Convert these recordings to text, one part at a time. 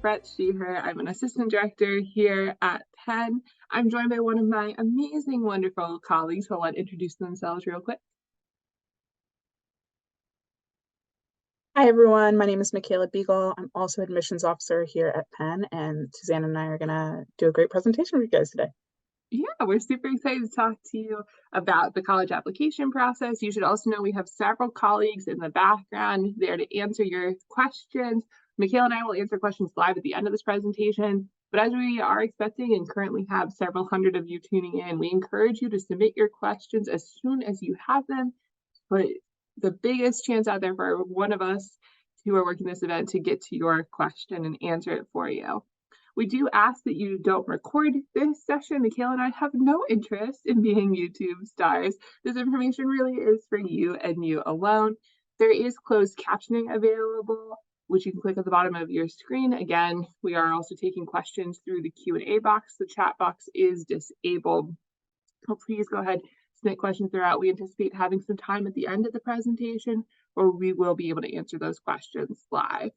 Brett Sheeher. I'm an assistant director here at Penn. I'm joined by one of my amazing, wonderful colleagues who will want to introduce themselves real quick. Hi, everyone. My name is Michaela Beagle. I'm also admissions officer here at Penn, and Suzanne and I are going to do a great presentation for you guys today. Yeah, we're super excited to talk to you about the college application process. You should also know we have several colleagues in the background there to answer your questions. Michaela and I will answer questions live at the end of this presentation. But as we are expecting and currently have several hundred of you tuning in, we encourage you to submit your questions as soon as you have them. But the biggest chance out there for one of us who are working this event to get to your question and answer it for you. We do ask that you don't record this session. Michaela and I have no interest in being YouTube stars. This information really is for you and you alone. There is closed captioning available, which you can click at the bottom of your screen. Again, we are also taking questions through the Q&A box. The chat box is disabled. So please go ahead, submit questions throughout. We anticipate having some time at the end of the presentation where we will be able to answer those questions live.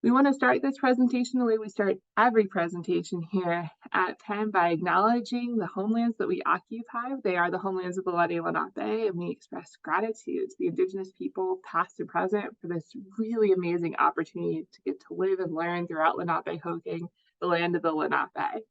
We want to start this presentation the way we start every presentation here at Penn by acknowledging the homelands that we occupy. They are the homelands of the Lenape, and we express gratitude to the Indigenous people, past and present, for this really amazing opportunity to get to live and learn throughout Lenapehoking, the land of the Lenape.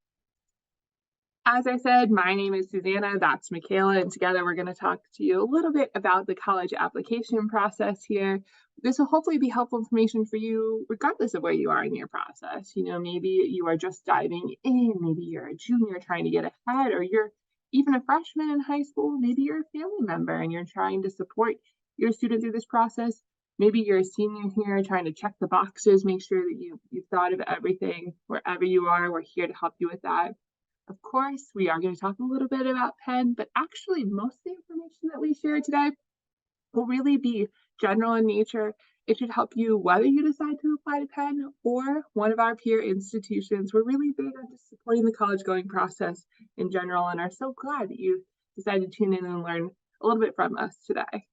As I said, my name is Susanna, that's Michaela, and together we're going to talk to you a little bit about the college application process here. This will hopefully be helpful information for you regardless of where you are in your process. You know, maybe you are just diving in, maybe you're a junior trying to get ahead, or you're even a freshman in high school, maybe you're a family member and you're trying to support your student through this process. Maybe you're a senior here trying to check the boxes, make sure that you've thought of everything. Wherever you are, we're here to help you with that. Of course, we are going to talk a little bit about Penn, but actually most of the information that we share today will really be general in nature. It should help you whether you decide to apply to Penn or one of our peer institutions. We're really big on just supporting the college going process in general and are so glad that you decided to tune in and learn a little bit from us today.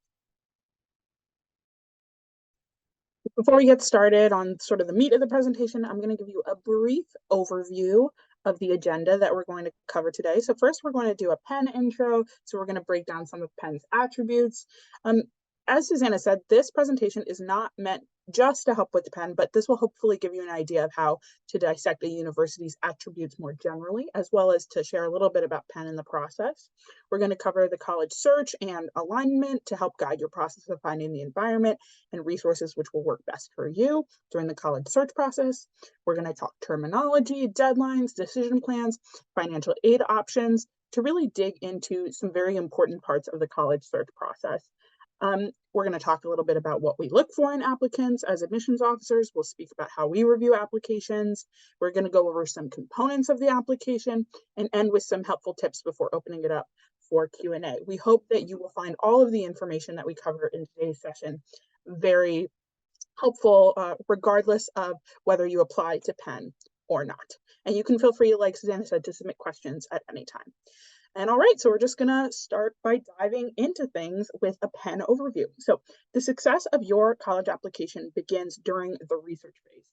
Before we get started on sort of the meat of the presentation, I'm going to give you a brief overview of the agenda that we're going to cover today. So first, we're going to do a Penn intro. So we're going to break down some of Penn's attributes. As Susanna said, this presentation is not meant just to help with the Penn, but this will hopefully give you an idea of how to dissect a university's attributes more generally, as well as to share a little bit about Penn in the process. We're going to cover the college search and alignment to help guide your process of finding the environment and resources which will work best for you during the college search process. We're going to talk terminology, deadlines, decision plans, financial aid options to really dig into some very important parts of the college search process. We're going to talk a little bit about what we look for in applicants as admissions officers. We'll speak about how we review applications. We're going to go over some components of the application and end with some helpful tips before opening it up for Q&A. We hope that you will find all of the information that we cover in today's session very helpful, regardless of whether you apply to Penn or not. And you can feel free, like Susanna said, to submit questions at any time. And all right, so we're just gonna start by diving into things with a Penn overview. So the success of your college application begins during the research phase.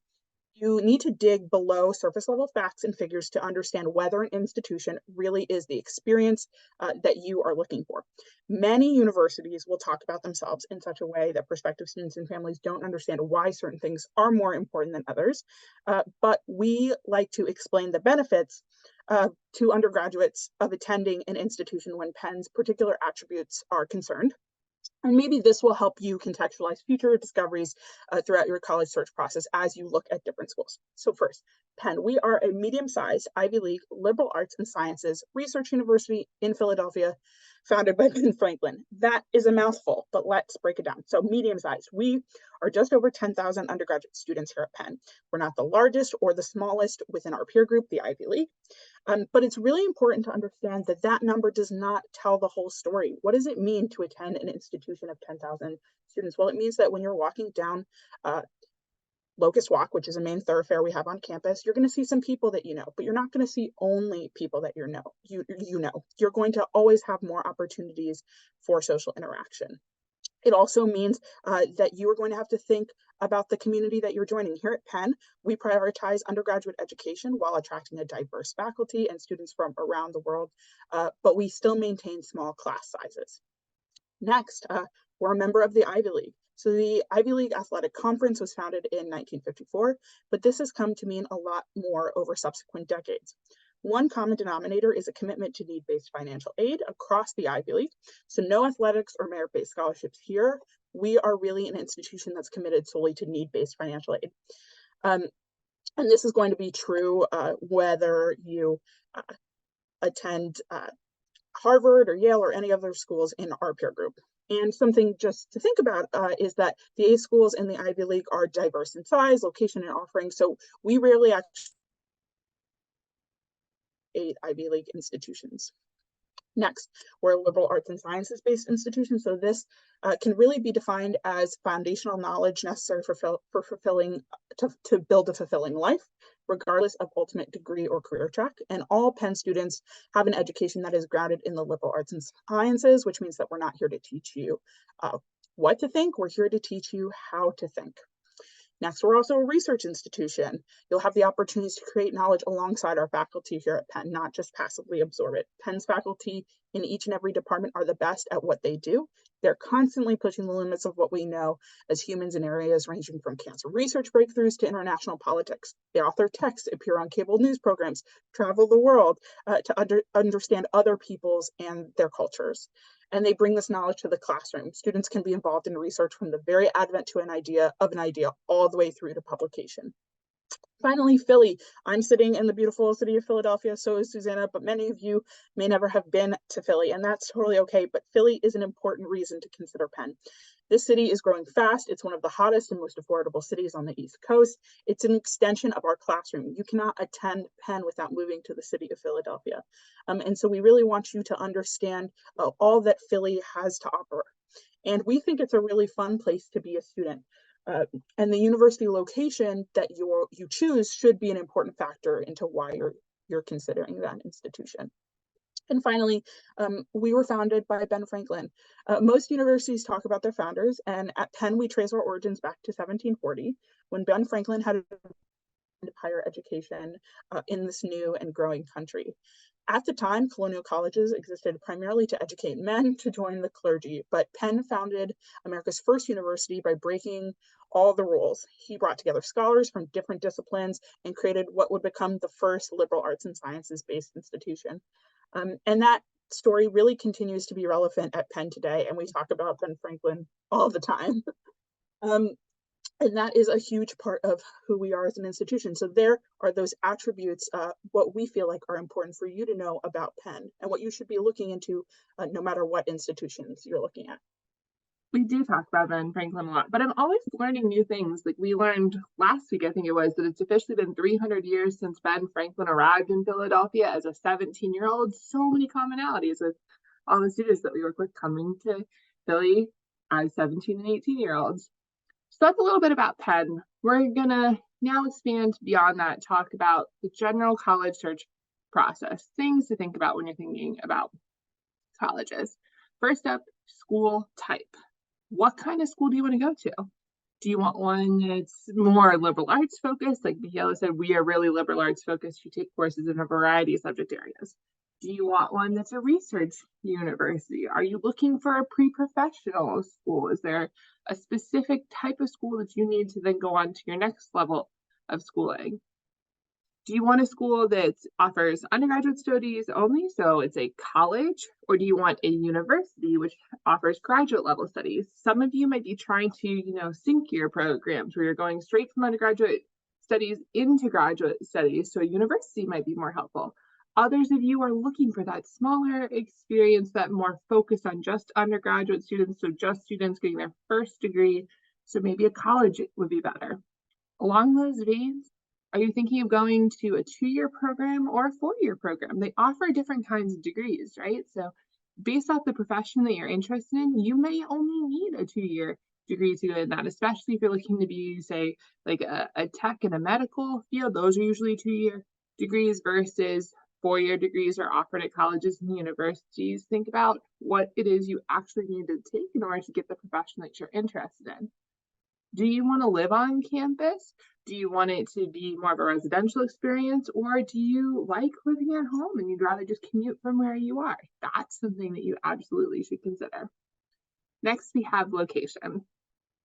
You need to dig below surface level facts and figures to understand whether an institution really is the experience that you are looking for. Many universities will talk about themselves in such a way that prospective students and families don't understand why certain things are more important than others. But we like to explain the benefits to undergraduates of attending an institution when Penn's particular attributes are concerned. And maybe this will help you contextualize future discoveries throughout your college search process as you look at different schools. So first, Penn, we are a medium-sized Ivy League liberal arts and sciences research university in Philadelphia, founded by Ben Franklin. That is a mouthful, but let's break it down. So medium-sized, we are just over 10,000 undergraduate students here at Penn. We're not the largest or the smallest within our peer group, the Ivy League. But it's really important to understand that that number does not tell the whole story. What does it mean to attend an institution of 10,000 students? Well, it means that when you're walking down Locust Walk, which is a main thoroughfare we have on campus, you're going to see some people that you know, but you're not going to see only people that you know. You're going to always have more opportunities for social interaction. It also means that you are going to have to think about the community that you're joining. Here at Penn, we prioritize undergraduate education while attracting a diverse faculty and students from around the world, but we still maintain small class sizes. Next, we're a member of the Ivy League. So the Ivy League Athletic Conference was founded in 1954, but this has come to mean a lot more over subsequent decades. One common denominator is a commitment to need-based financial aid across the Ivy League. So no athletics or merit-based scholarships here. We are really an institution that's committed solely to need-based financial aid. And this is going to be true whether you attend Harvard or Yale or any other schools in our peer group. And something just to think about is that the A schools in the Ivy League are diverse in size, location, and offering. So we rarely actually 8 Ivy League institutions. Next, we're a liberal arts and sciences based institution. So this can really be defined as foundational knowledge necessary to build a fulfilling life, regardless of ultimate degree or career track. And all Penn students have an education that is grounded in the liberal arts and sciences, which means that we're not here to teach you what to think. We're here to teach you how to think. Next, we're also a research institution. You'll have the opportunities to create knowledge alongside our faculty here at Penn, not just passively absorb it. Penn's faculty in each and every department are the best at what they do. They're constantly pushing the limits of what we know as humans in areas ranging from cancer research breakthroughs to international politics. They author texts, appear on cable news programs, travel the world to understand other peoples and their cultures. And they bring this knowledge to the classroom. Students can be involved in research from the very advent to an idea all the way through to publication. Finally, Philly. I'm sitting in the beautiful city of Philadelphia, so is Susanna, but many of you may never have been to Philly, and that's totally okay, but Philly is an important reason to consider Penn. This city is growing fast. It's one of the hottest and most affordable cities on the East Coast. It's an extension of our classroom. You cannot attend Penn without moving to the city of Philadelphia. And so we really want you to understand all that Philly has to offer. And we think it's a really fun place to be a student. And the university location that you choose should be an important factor into why you're considering that institution. And finally, we were founded by Ben Franklin. Most universities talk about their founders, and at Penn, we trace our origins back to 1740, when Ben Franklin had higher education in this new and growing country. At the time, colonial colleges existed primarily to educate men to join the clergy, but Penn founded America's first university by breaking all the rules. He brought together scholars from different disciplines and created what would become the first liberal arts and sciences-based institution. And that story really continues to be relevant at Penn today, and we talk about Ben Franklin all the time. And that is a huge part of who we are as an institution. So there are those attributes, what we feel like are important for you to know about Penn and what you should be looking into no matter what institutions you're looking at. We do talk about Ben Franklin a lot, but I'm always learning new things. Like we learned last week, I think it was, that it's officially been 300 years since Ben Franklin arrived in Philadelphia as a 17-year-old. So many commonalities with all the students that we work with coming to Philly as 17 and 18-year-olds. So that's a little bit about Penn. We're gonna now expand beyond that, talk about the general college search process, things to think about when you're thinking about colleges. First up, school type. What kind of school do you want to go to? Do you want one that's more liberal arts focused? Like Michaela said, we are really liberal arts focused. You take courses in a variety of subject areas. Do you want one that's a research university? Are you looking for a pre-professional school? Is there a specific type of school that you need to then go on to your next level of schooling? Do you want a school that offers undergraduate studies only, so it's a college, or do you want a university which offers graduate level studies? Some of you might be trying to, sync your programs where you're going straight from undergraduate studies into graduate studies, so a university might be more helpful. Others of you are looking for that smaller experience, that more focus on just undergraduate students, so just students getting their first degree, so maybe a college would be better. Along those veins, are you thinking of going to a 2-year program or a 4-year program? They offer different kinds of degrees, right? So based off the profession that you're interested in, you may only need a 2-year degree to go in that, especially if you're looking to be, say, like a tech and a medical field. Those are usually 2-year degrees versus four-year degrees are offered at colleges and universities. Think about what it is you actually need to take in order to get the profession that you're interested in. Do you want to live on campus? Do you want it to be more of a residential experience, or do you like living at home and you'd rather just commute from where you are? That's something that you absolutely should consider. Next, we have location.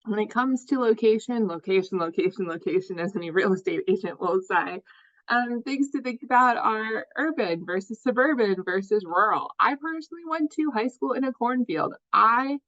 When it comes to location, as any real estate agent will say, things to think about are urban versus suburban versus rural. I personally went to high school in a cornfield. I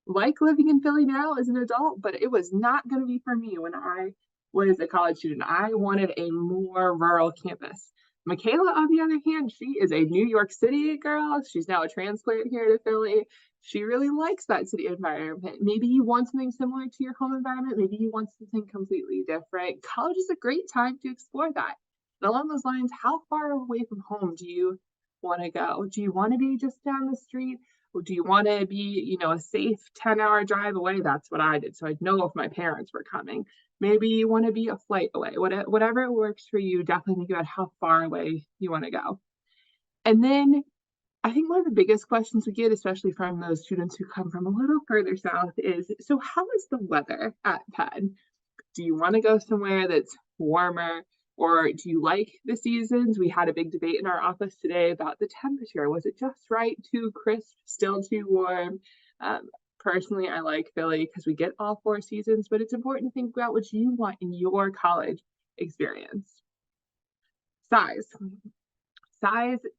like living in Philly now as an adult, but it was not going to be for me when I was a college student. I wanted a more rural campus. Michaela, on the other hand, she is a New York City girl. She's now a transplant here to Philly. She really likes that city environment. Maybe you want something similar to your home environment. Maybe you want something completely different. College is a great time to explore that. And along those lines, how far away from home do you want to go? Do you want to be just down the street? Or do you want to be, a safe 10-hour drive away? That's what I did. So I'd know if my parents were coming. Maybe you want to be a flight away. Whatever works for you, definitely think about how far away you want to go. And then I think one of the biggest questions we get, especially from those students who come from a little further south, is, so how is the weather at Penn? Do you want to go somewhere that's warmer? Or do you like the seasons? We had a big debate in our office today about the temperature. Was it just right, too crisp, still too warm? Personally, I like Philly because we get all four seasons, but it's important to think about what you want in your college experience. Size,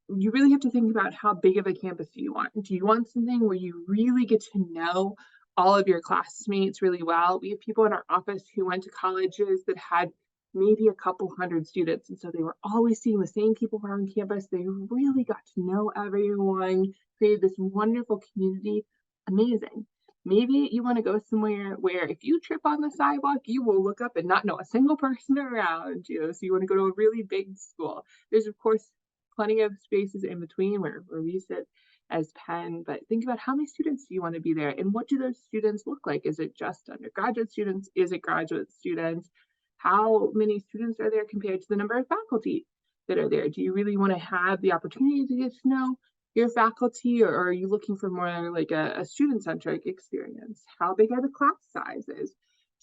you really have to think about how big of a campus do you want? Do you want something where you really get to know all of your classmates really well? We have people in our office who went to colleges that had maybe a couple hundred students, and so they were always seeing the same people around campus. They really got to know everyone, created this wonderful community. Amazing. Maybe you want to go somewhere where if you trip on the sidewalk, you will look up and not know a single person around you. So you want to go to a really big school. There's, of course, plenty of spaces in between where we sit as Penn, but think about how many students do you want to be there, and what do those students look like? Is it just undergraduate students? Is it graduate students? How many students are there compared to the number of faculty that are there? Do you really want to have the opportunity to get to know your faculty, or are you looking for more like a student-centric experience? How big are the class sizes?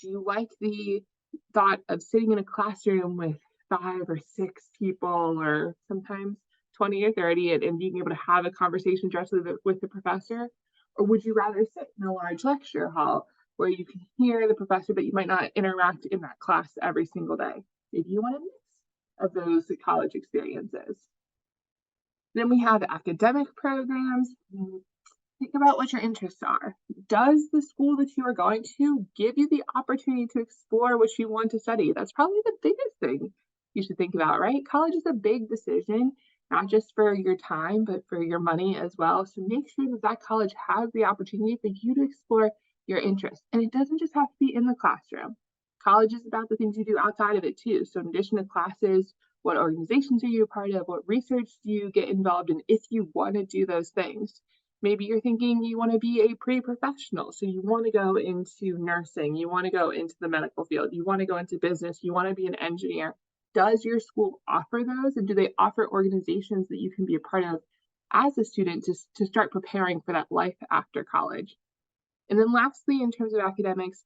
Do you like the thought of sitting in a classroom with 5 or 6 people, or sometimes 20 or 30, and being able to have a conversation directly with the professor? Or would you rather sit in a large lecture hall where you can hear the professor, but you might not interact in that class every single day? Maybe you want a mix of those college experiences. Then we have academic programs. Think about what your interests are. Does the school that you are going to give you the opportunity to explore what you want to study? That's probably the biggest thing you should think about, right? College is a big decision, not just for your time, but for your money as well. So make sure that that college has the opportunity for you to explore your interests. And it doesn't just have to be in the classroom. College is about the things you do outside of it too. So in addition to classes, what organizations are you a part of? What research do you get involved in if you want to do those things? Maybe you're thinking you want to be a pre-professional. So you want to go into nursing. You want to go into the medical field. You want to go into business. You want to be an engineer. Does your school offer those? And do they offer organizations that you can be a part of as a student to start preparing for that life after college? And then lastly, in terms of academics,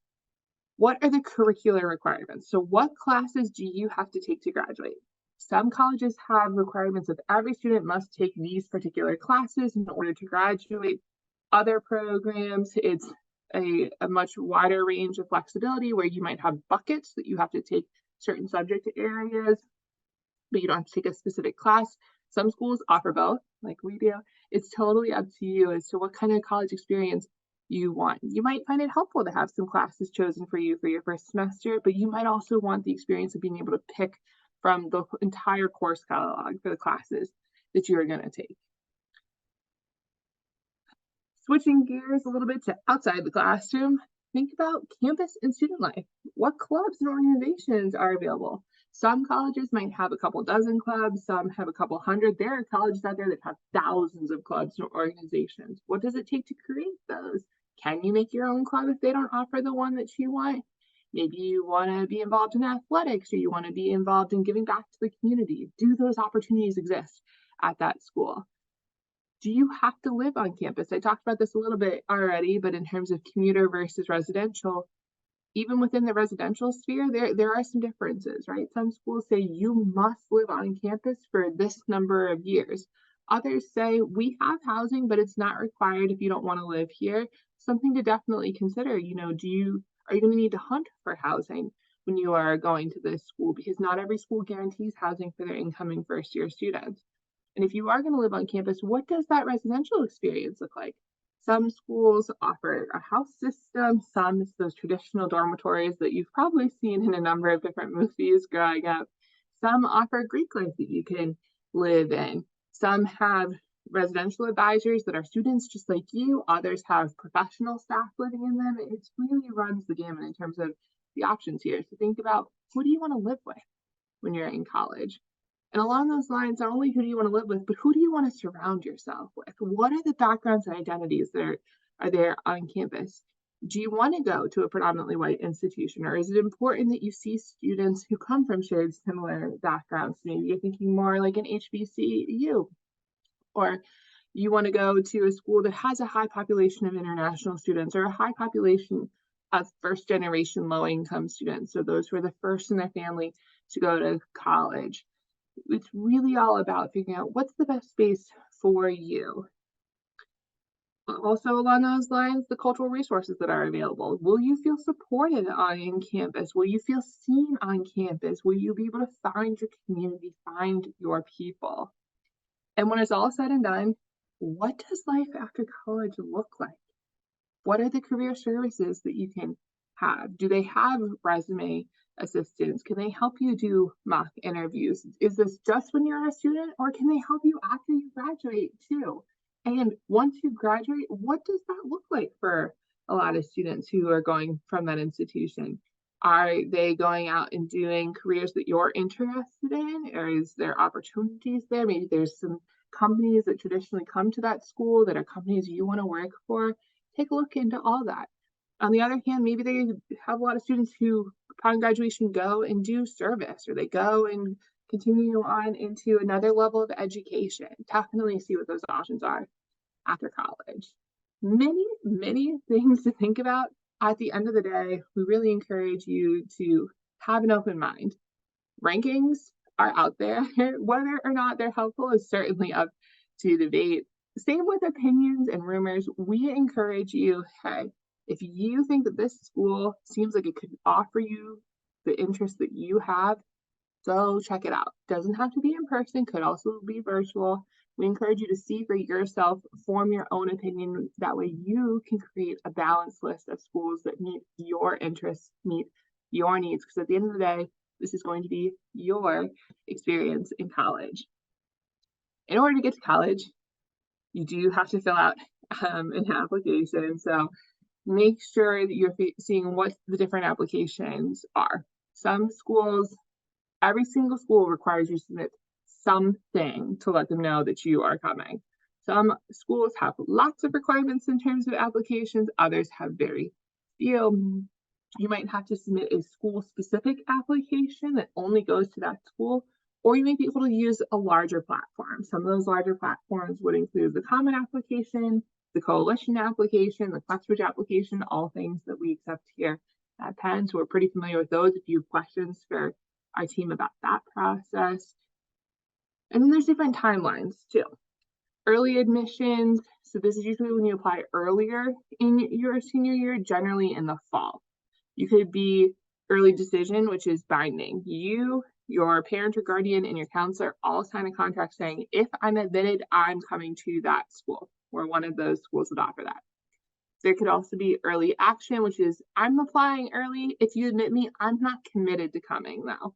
what are the curricular requirements? So what classes do you have to take to graduate? Some colleges have requirements of every student must take these particular classes in order to graduate. Other programs, it's a much wider range of flexibility where you might have buckets that you have to take certain subject areas, but you don't have to take a specific class. Some schools offer both, like we do. It's totally up to you as to what kind of college experience you want. You might find it helpful to have some classes chosen for you for your first semester, but you might also want the experience of being able to pick from the entire course catalog for the classes that you are going to take. Switching gears a little bit to outside the classroom, think about campus and student life. What clubs and organizations are available? Some colleges might have a couple dozen clubs, some have a couple hundred. There are colleges out there that have thousands of clubs and organizations. What does it take to create those? Can you make your own club if they don't offer the one that you want? Maybe you want to be involved in athletics, or you want to be involved in giving back to the community. Do those opportunities exist? at that school. Do you have to live on campus? I talked about this a little bit already, but in terms of commuter versus residential, even within the residential sphere, there are some differences, right? Some schools say you must live on campus for this number of years. Others say we have housing, but it's not required if you don't want to live here. Something to definitely consider. You know, are you going to need to hunt for housing when you are going to this school? Because not every school guarantees housing for their incoming first-year students. And if you are going to live on campus, what does that residential experience look like? Some schools offer a house system, some it's those traditional dormitories that you've probably seen in a number of different movies growing up. Some offer Greek life that you can live in. Some have residential advisors that are students just like you. Others have professional staff living in them. It really runs the gamut in terms of the options here. So think about, who do you want to live with when you're in college? And along those lines, not only who do you want to live with, but who do you want to surround yourself with? What are the backgrounds and identities that are there on campus? Do you want to go to a predominantly white institution, or is it important that you see students who come from shared similar backgrounds? Maybe you're thinking more like an HBCU, or you want to go to a school that has a high population of international students or a high population of first generation low income students. So those who are the first in their family to go to college. It's really all about figuring out what's the best space for you. Also along those lines, the cultural resources that are available. Will you feel supported on campus? Will you feel seen on campus? Will you be able to find your community, find your people? And when it's all said and done, what does life after college look like? What are the career services that you can have? Do they have resume assistants? Can they help you do mock interviews? Is this just when you're a student, or can they help you after you graduate too? And once you graduate, what does that look like for a lot of students who are going from that institution? Are they going out and doing careers that you're interested in, or is there opportunities there? Maybe there's some companies that traditionally come to that school that are companies you want to work for. Take a look into all that. On the other hand, maybe they have a lot of students who, upon graduation, go and do service, or they go and continue on into another level of education. Definitely see what those options are after college. Many things to think about. At the end of the day, we really encourage you to have an open mind. Rankings are out there. Whether or not they're helpful is certainly up to debate. Same with opinions and rumors. We encourage you, hey, if you think that this school seems like it could offer you the interest that you have, go check it out. Doesn't have to be in person, could also be virtual. We encourage you to see for yourself, form your own opinion. That way you can create a balanced list of schools that meet your interests, meet your needs. Because at the end of the day, this is going to be your experience in college. In order to get to college, you do have to fill out an application. So make sure that you're seeing what the different applications are. Some schools, every single school requires you to submit something to let them know that you are coming. Some schools have lots of requirements in terms of applications, others have very few. You might have to submit a school-specific application that only goes to that school, or you may be able to use a larger platform. Some of those larger platforms would include the Common Application, the Coalition Application, the FlexBridge application, all things that we accept here at Penn. So we're pretty familiar with those. If you have questions for our team about that process. And then there's different timelines too. Early admissions. So this is usually when you apply earlier in your senior year, generally in the fall. You could be early decision, which is binding. You, your parent or guardian, and your counselor all sign a contract saying, if I'm admitted, I'm coming to that school. We're one of those schools that offer that. There could also be early action, which is, I'm applying early. If you admit me, I'm not committed to coming though.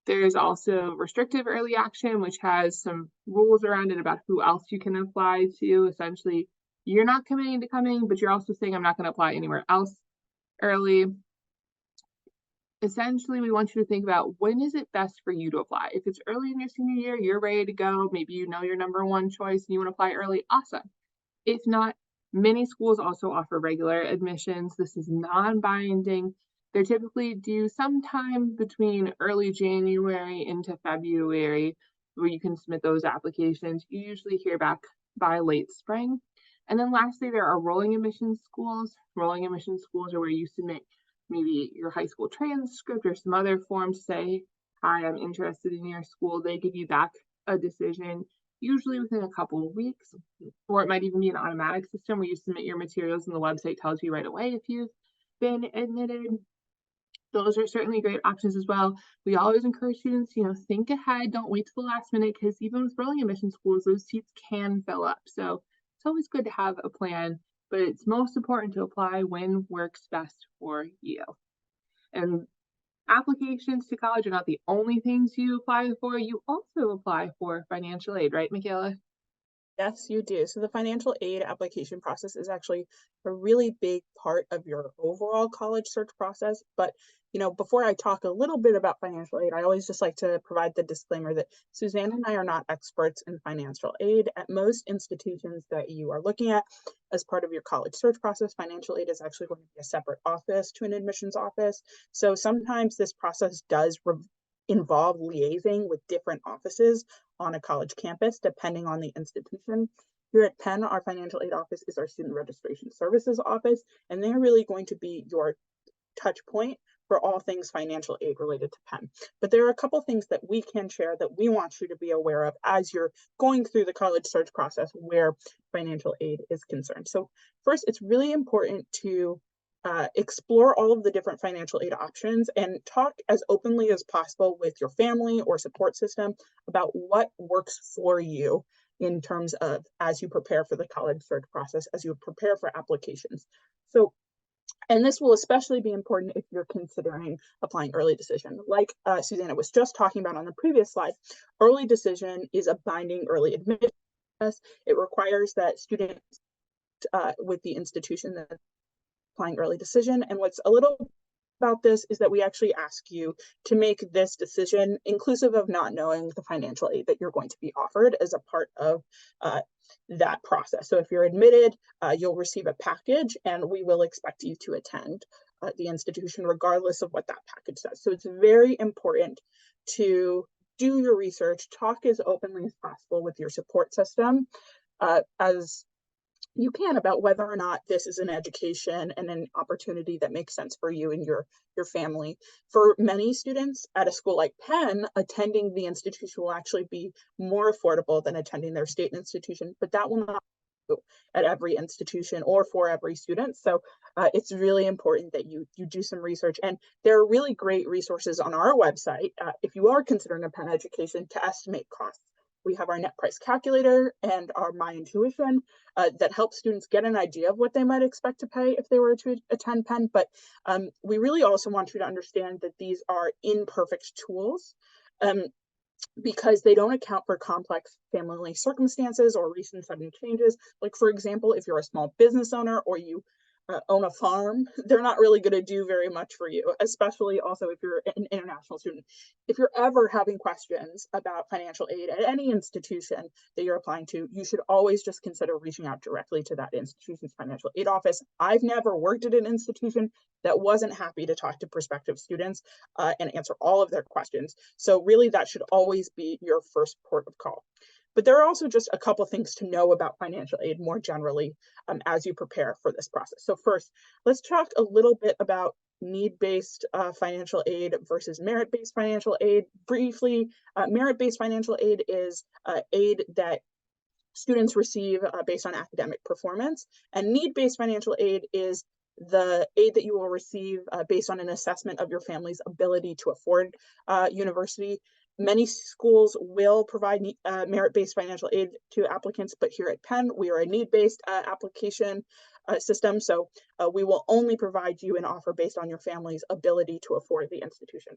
There's also restrictive early action, which has some rules around it about who else you can apply to. Essentially, you're not committing to coming, but you're also saying, I'm not going to apply anywhere else early. Essentially, we want you to think about, when is it best for you to apply? If it's early in your senior year, you're ready to go. Maybe you know your number one choice and you want to apply early. Awesome. If not, many schools also offer regular admissions. This is non-binding. They're typically due sometime between early January into February. where you can submit those applications. You usually hear back by late spring. And then lastly, there are rolling admissions schools. Rolling admissions schools are where you submit maybe your high school transcript or some other form to say, hi, I'm interested in your school. They give you back a decision, usually within a couple of weeks, or it might even be an automatic system where you submit your materials and the website tells you right away if you've been admitted. Those are certainly great options as well. We always encourage students, think ahead, don't wait till the last minute, because even with rolling admission schools, those seats can fill up. So it's always good to have a plan, but it's most important to apply when works best for you. And applications to college are not the only things you apply for. You also apply for financial aid, right, Michaela? Yes, you do. So the financial aid application process is actually a really big part of your overall college search process. But, before I talk a little bit about financial aid, I always just like to provide the disclaimer that Suzanne and I are not experts in financial aid. At most institutions that you are looking at as part of your college search process, financial aid is actually going to be a separate office to an admissions office. So sometimes this process does involve liaising with different offices on a college campus, depending on the institution. Here at Penn, our financial aid office is our student registration services office, and they're really going to be your touch point for all things financial aid related to Penn. But there are a couple things that we can share that we want you to be aware of as you're going through the college search process where financial aid is concerned. So first, it's really important to explore all of the different financial aid options and talk as openly as possible with your family or support system about what works for you in terms of as you prepare for the college search process, as you prepare for applications. So, and this will especially be important if you're considering applying early decision. Like Susanna was just talking about on the previous slide, early decision is a binding early admission process. It requires that students with the institution that applying early decision. And what's a little about this is that we actually ask you to make this decision inclusive of not knowing the financial aid that you're going to be offered as a part of that process. So if you're admitted, you'll receive a package and we will expect you to attend the institution regardless of what that package says. So it's very important to do your research, talk as openly as possible with your support system as you can about whether or not this is an education and an opportunity that makes sense for you and your family. For many students at a school like Penn, attending the institution will actually be more affordable than attending their state institution, but that will not be at every institution or for every student. So it's really important that you do some research. And there are really great resources on our website if you are considering a Penn education to estimate costs. We have our net price calculator and our My Intuition that help students get an idea of what they might expect to pay if they were to attend Penn. But we really also want you to understand that these are imperfect tools because they don't account for complex family circumstances or recent sudden changes. Like, for example, if you're a small business owner or you own a farm, they're not really going to do very much for you, especially also if you're an international student. If you're ever having questions about financial aid at any institution that you're applying to, you should always just consider reaching out directly to that institution's financial aid office. I've never worked at an institution that wasn't happy to talk to prospective students and answer all of their questions. So really, that should always be your first port of call. But there are also just a couple things to know about financial aid more generally as you prepare for this process. So first, let's talk a little bit about need-based financial aid versus merit-based financial aid. Briefly, merit-based financial aid is aid that students receive based on academic performance, and need-based financial aid is the aid that you will receive based on an assessment of your family's ability to afford university. Many schools will provide merit-based financial aid to applicants, but here at Penn, we are a need-based application system. So we will only provide you an offer based on your family's ability to afford the institution.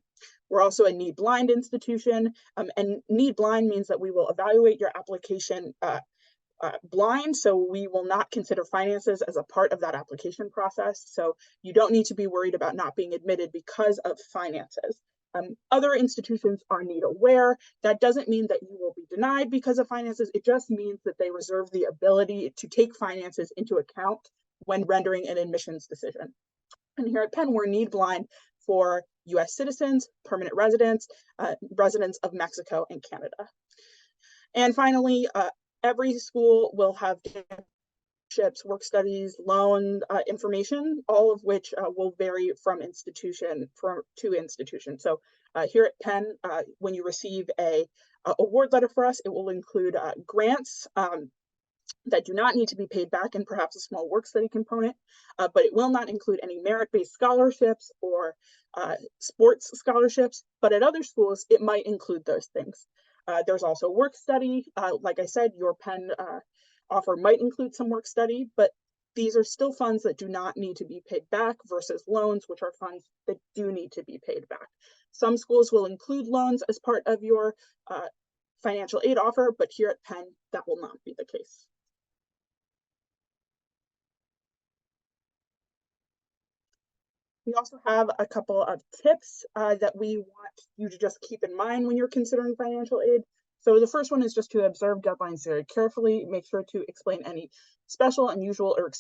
We're also a need-blind institution, and need-blind means that we will evaluate your application blind, so we will not consider finances as a part of that application process. So you don't need to be worried about not being admitted because of finances. Other institutions are need aware. That doesn't mean that you will be denied because of finances. It just means that they reserve the ability to take finances into account when rendering an admissions decision. And here at Penn, we're need blind for US citizens, permanent residents, residents of Mexico and Canada. And finally, every school will have work studies, loan information, all of which will vary from institution to institution. So here at Penn, when you receive a award letter for us, it will include grants that do not need to be paid back and perhaps a small work study component, but it will not include any merit-based scholarships or sports scholarships. But at other schools, it might include those things. There's also work study. Like I said, your Penn offer might include some work study, but these are still funds that do not need to be paid back versus loans, which are funds that do need to be paid back. Some schools will include loans as part of your financial aid offer, but here at Penn, that will not be the case. We also have a couple of tips that we want you to just keep in mind when you're considering financial aid. So the first one is just to observe deadlines very carefully. Make sure to explain any special, unusual, or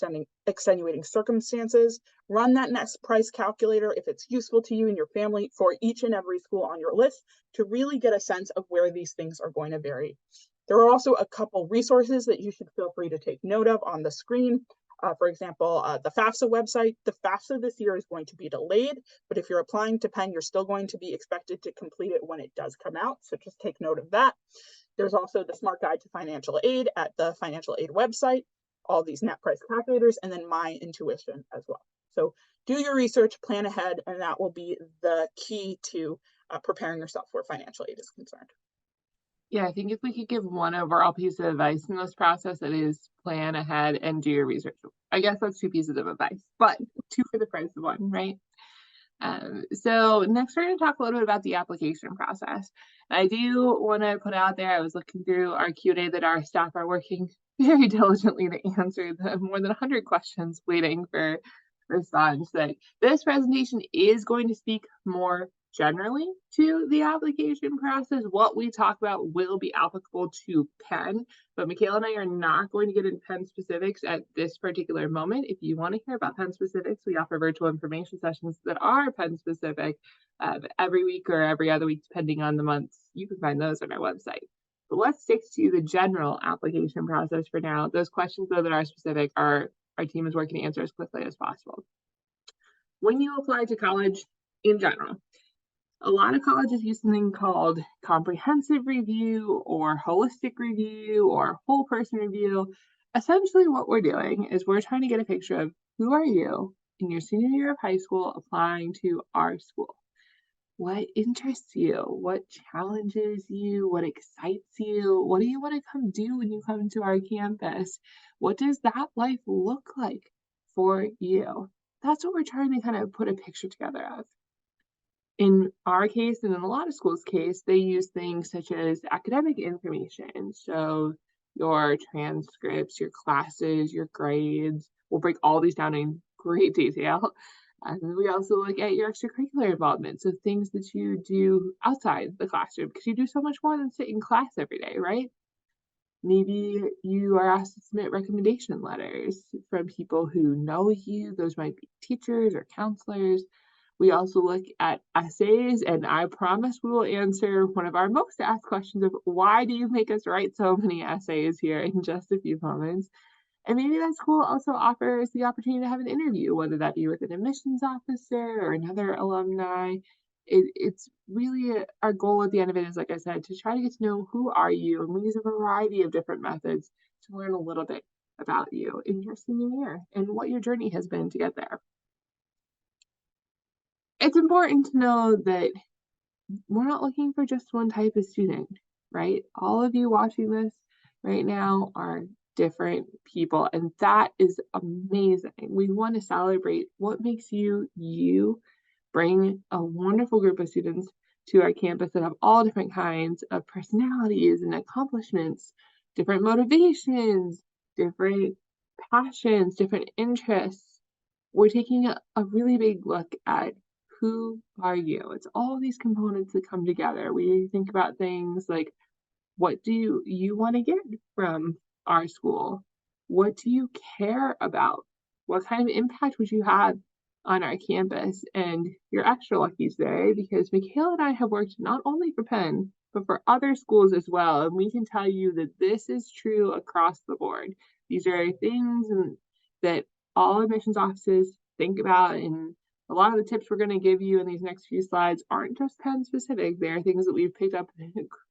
extenuating circumstances. Run that next price calculator if it's useful to you and your family for each and every school on your list to really get a sense of where these things are going to vary. There are also a couple resources that you should feel free to take note of on the screen. For example, the FAFSA website. The FAFSA this year is going to be delayed, but if you're applying to Penn, you're still going to be expected to complete it when it does come out. So just take note of that. There's also the Smart Guide to Financial Aid at the Financial Aid website, all these net price calculators, and then My Intuition as well. So do your research, plan ahead, and that will be the key to preparing yourself where financial aid is concerned. Yeah, I think if we could give one overall piece of advice in this process, it is plan ahead and do your research. I guess that's 2 pieces of advice, but 2 for the price of 1, right? So next we're going to talk a little bit about the application process. I do want to put out there, I was looking through our Q&A that our staff are working very diligently to answer the more than 100 questions waiting for response, that this presentation is going to speak more generally to the application process. What we talk about will be applicable to Penn, but Michaela and I are not going to get into Penn specifics at this particular moment. If you want to hear about Penn specifics, we offer virtual information sessions that are Penn specific every week or every other week, depending on the months. You can find those on our website. But let's stick to the general application process for now. Those questions, though, that are specific, our team is working to answer as quickly as possible. When you apply to college in general, a lot of colleges use something called comprehensive review or holistic review or whole person review. Essentially what we're doing is we're trying to get a picture of who are you in your senior year of high school applying to our school. What interests you? What challenges you? What excites you? What do you want to come do when you come to our campus? What does that life look like for you? That's what we're trying to kind of put a picture together of. In our case, and in a lot of schools' case, they use things such as academic information. So your transcripts, your classes, your grades. We'll break all these down in great detail. And we also look at your extracurricular involvement. So things that you do outside the classroom, because you do so much more than sit in class every day, right? Maybe you are asked to submit recommendation letters from people who know you. Those might be teachers or counselors. We also look at essays, and I promise we will answer one of our most asked questions of why do you make us write so many essays here in just a few moments. And maybe that school also offers the opportunity to have an interview, whether that be with an admissions officer or another alumni. It's really our goal at the end of it is, like I said, to try to get to know who are you, and we use a variety of different methods to learn a little bit about you in your senior year and what your journey has been to get there. It's important to know that we're not looking for just one type of student, right? All of you watching this right now are different people, and that is amazing. We want to celebrate what makes you, bring a wonderful group of students to our campus that have all different kinds of personalities and accomplishments, different motivations, different passions, different interests. We're taking a really big look at who are you? It's all these components that come together. We think about things like, what do you want to get from our school? What do you care about? What kind of impact would you have on our campus. And you're extra lucky today because Michaela and I have worked not only for Penn, but for other schools as well. And we can tell you that this is true across the board. These are things that all admissions offices think about, and a lot of the tips we're going to give you in these next few slides aren't just Penn specific. They're things that we've picked up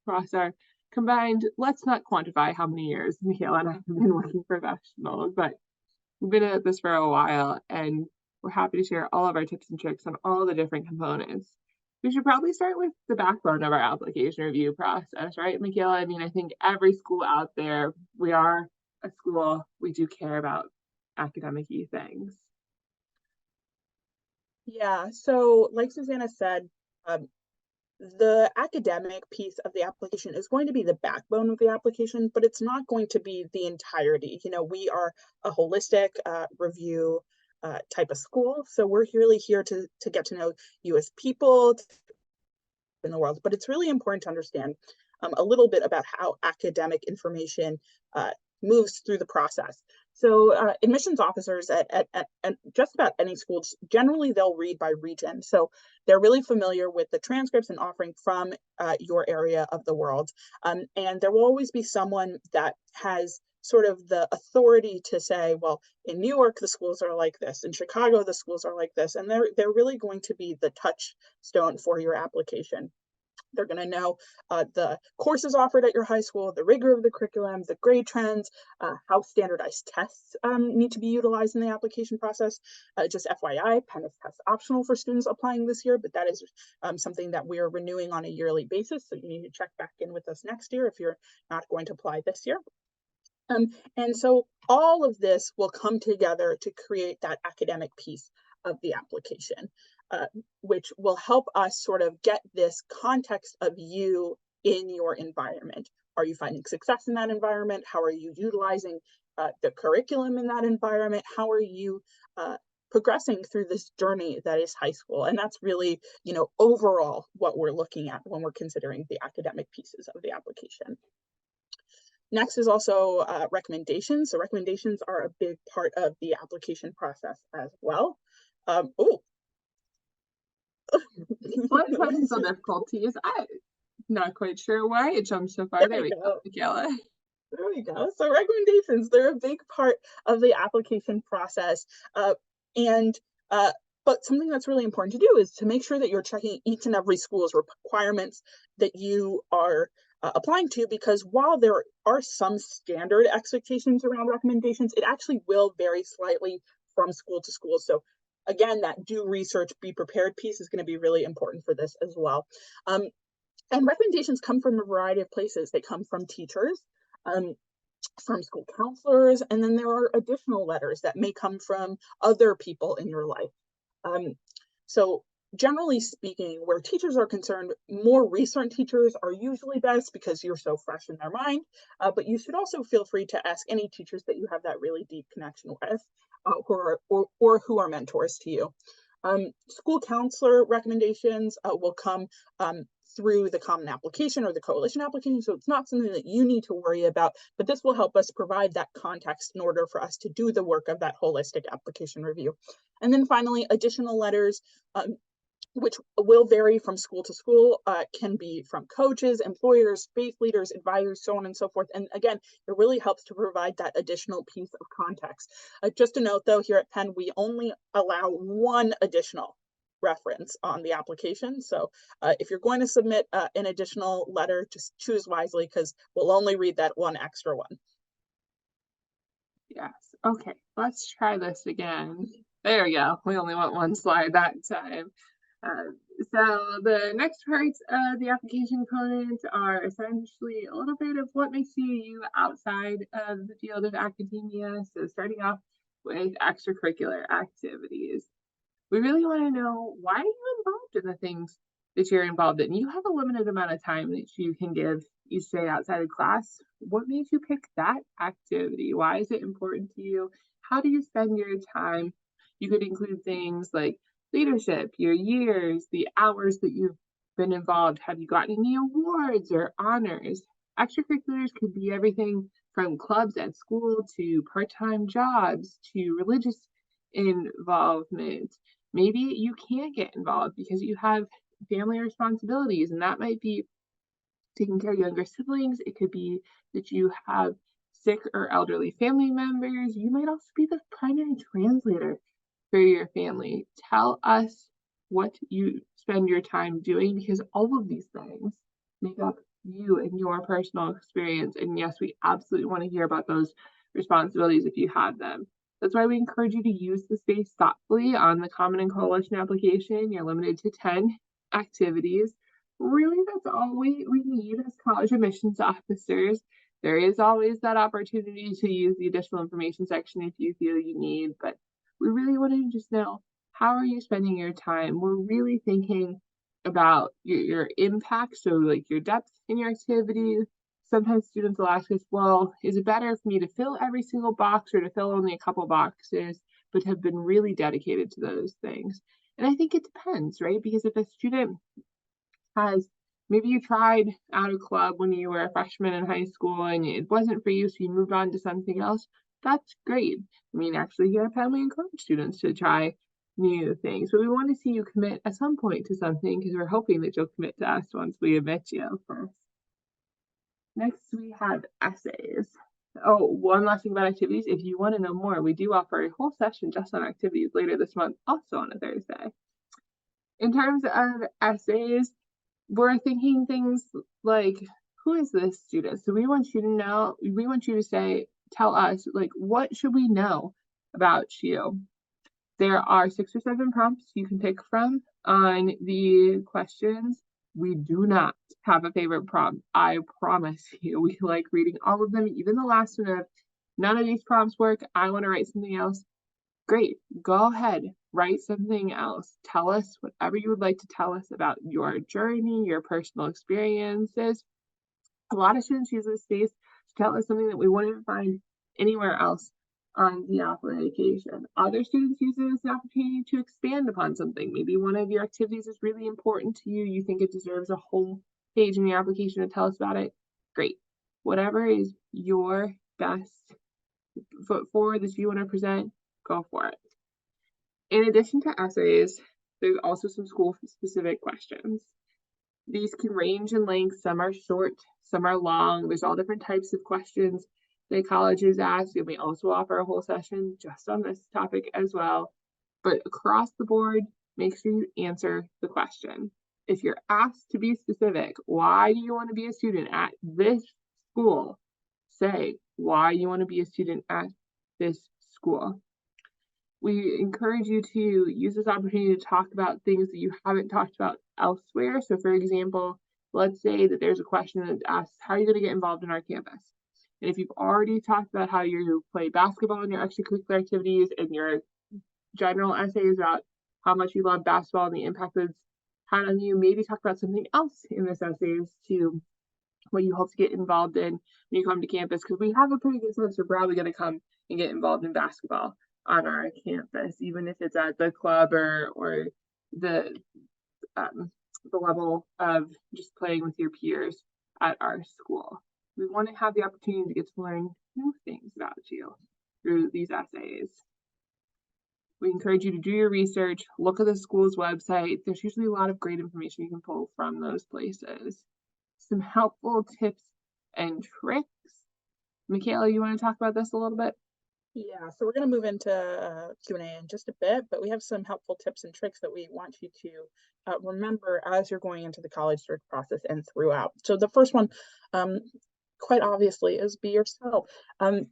across our combined, let's not quantify how many years Michaela and I have been working professionals, but we've been at this for a while, and we're happy to share all of our tips and tricks on all the different components. We should probably start with the backbone of our application review process, right, Michaela? I mean, I think every school out there, we are a school, we do care about academic-y things. Yeah, so like Susanna said, the academic piece of the application is going to be the backbone of the application, but it's not going to be the entirety. You know, we are a holistic review type of school, so we're really here to get to know you as people in the world. But it's really important to understand a little bit about how academic information moves through the process. So admissions officers at just about any school, generally they'll read by region. So they're really familiar with the transcripts and offering from your area of the world. And there will always be someone that has sort of the authority to say, well, in New York, the schools are like this. In Chicago, the schools are like this. And they're really going to be the touchstone for your application. They're going to know the courses offered at your high school, the rigor of the curriculum, the grade trends, how standardized tests need to be utilized in the application process. Just FYI, Penn is test optional for students applying this year, but that is something that we are renewing on a yearly basis. So you need to check back in with us next year if you're not going to apply this year. And so all of this will come together to create that academic piece of the application, which will help us sort of get this context of you in your environment. Are you finding success in that environment? How are you utilizing the curriculum in that environment? How are you progressing through this journey that is high school? And that's really, you know, overall what we're looking at when we're considering the academic pieces of the application. Next is also recommendations. So recommendations are a big part of the application process as well. Oh, What technical difficulties? I'm not quite sure why it jumped so far. There we go, Michaela. There we go. So recommendations, they're a big part of the application process. But something that's really important to do is to make sure that you're checking each and every school's requirements that you are applying to, because while there are some standard expectations around recommendations, it actually will vary slightly from school to school. So again, that do research, be prepared piece is going to be really important for this as well. And recommendations come from a variety of places. They come from teachers, from school counselors, and then there are additional letters that may come from other people in your life. So generally speaking, where teachers are concerned, more recent teachers are usually best because you're so fresh in their mind, but you should also feel free to ask any teachers that you have that really deep connection with, who are mentors to you. School counselor recommendations will come through the common application or the coalition application. So it's not something that you need to worry about, but this will help us provide that context in order for us to do the work of that holistic application review. And then finally, additional letters, which will vary from school to school, can be from coaches, employers, faith leaders, advisors, so on and so forth. And again, it really helps to provide that additional piece of context. Just a note though, here at Penn, we only allow one additional reference on the application. So if you're going to submit an additional letter, just choose wisely, because we'll only read that one extra one. Yes. Okay, let's try this again. There we go. We only want one slide that time. So the next parts of the application component are essentially a little bit of what makes you outside of the field of academia. So starting off with extracurricular activities. We really want to know, why are you involved in the things that you're involved in? You have a limited amount of time that you can give each day outside of class. What made you pick that activity? Why is it important to you? How do you spend your time? You could include things like leadership, your years, the hours that you've been involved. Have you gotten any awards or honors? Extracurriculars could be everything from clubs at school to part-time jobs to religious involvement. Maybe you can't get involved because you have family responsibilities, and that might be taking care of younger siblings. It could be that you have sick or elderly family members. You might also be the primary translator for your family. Tell us what you spend your time doing, because all of these things make up you and your personal experience. And yes, we absolutely want to hear about those responsibilities if you have them. That's why we encourage you to use the space thoughtfully on the Common and Coalition application. You're limited to 10 activities. Really, that's all we need as college admissions officers. There is always that opportunity to use the additional information section if you feel you need, but we really want to just know, how are you spending your time? We're really thinking about your impact, so like your depth in your activities. Sometimes students will ask us, well, is it better for me to fill every single box or to fill only a couple boxes, but have been really dedicated to those things? And I think it depends, right? Because if a student has, maybe you tried out a club when you were a freshman in high school and it wasn't for you, so you moved on to something else, that's great. I mean, actually, here at Penn, we encourage students to try new things, but we want to see you commit at some point to something, because we're hoping that you'll commit to us once we admit you first. Next, we have essays. Oh, one last thing about activities. If you want to know more, we do offer a whole session just on activities later this month, also on a Thursday. In terms of essays, we're thinking things like, who is this student? So we want you to know, we want you to say, tell us, like, what should we know about you? There are 6 or 7 prompts you can pick from on the questions. We do not have a favorite prompt. I promise you, we like reading all of them, even the last one of, none of these prompts work, I want to write something else. Great, go ahead, write something else. Tell us whatever you would like to tell us about your journey, your personal experiences. A lot of students use this space to tell us something that we wouldn't find anywhere else on the application. Other students use it as an opportunity to expand upon something. Maybe one of your activities is really important to you. You think it deserves a whole page in your application to tell us about it. Great. Whatever is your best foot forward that you want to present, go for it. In addition to essays, there's also some school-specific questions. These can range in length. Some are short, some are long. There's all different types of questions that colleges ask, and we also offer a whole session just on this topic as well. But across the board, make sure you answer the question. If you're asked to be specific, why do you want to be a student at this school? Say why you want to be a student at this school. We encourage you to use this opportunity to talk about things that you haven't talked about elsewhere. So for example, let's say that there's a question that asks, how are you going to get involved in our campus? And if you've already talked about how you play basketball in your extracurricular activities, and your general essay is about how much you love basketball and the impact it's had on you, maybe talk about something else in this essay as to what you hope to get involved in when you come to campus, because we have a pretty good sense you're probably going to come and get involved in basketball on our campus, even if it's at the club or the level of just playing with your peers at our school. We want to have the opportunity to get to learn new things about you through these essays. We encourage you to do your research, look at the school's website. There's usually a lot of great information you can pull from those places. Some helpful tips and tricks. Michaela, you want to talk about this a little bit? Yeah, so we're going to move into Q&A in just a bit, but we have some helpful tips and tricks that we want you to remember as you're going into the college search process and throughout. So the first one, quite obviously, is be yourself.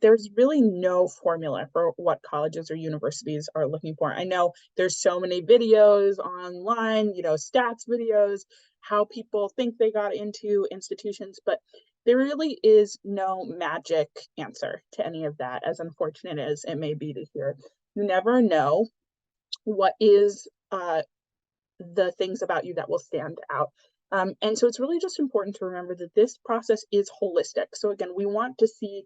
There's really no formula for what colleges or universities are looking for. I know there's so many videos online, stats videos, how people think they got into institutions, but there really is no magic answer to any of that, as unfortunate as it may be to hear. You never know what is the things about you that will stand out. And so it's really just important to remember that this process is holistic. So again, we want to see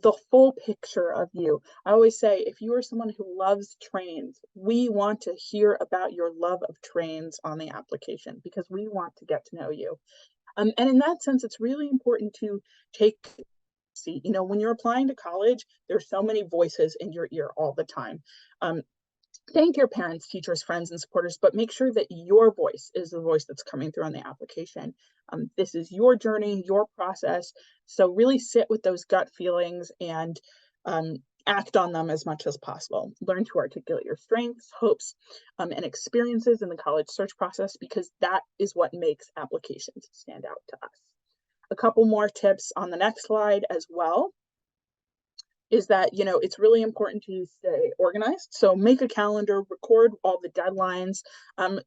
the full picture of you. I always say, if you are someone who loves trains, we want to hear about your love of trains on the application, because we want to get to know you. And in that sense, it's really important to take see, when you're applying to college, there's so many voices in your ear all the time. Thank your parents, teachers, friends, and supporters, but make sure that your voice is the voice that's coming through on the application. This is your journey, your process. So really sit with those gut feelings and act on them as much as possible. Learn to articulate your strengths, hopes, and experiences in the college search process, because that is what makes applications stand out to us. A couple more tips on the next slide as well is that, it's really important to stay organized. So make a calendar, record all the deadlines,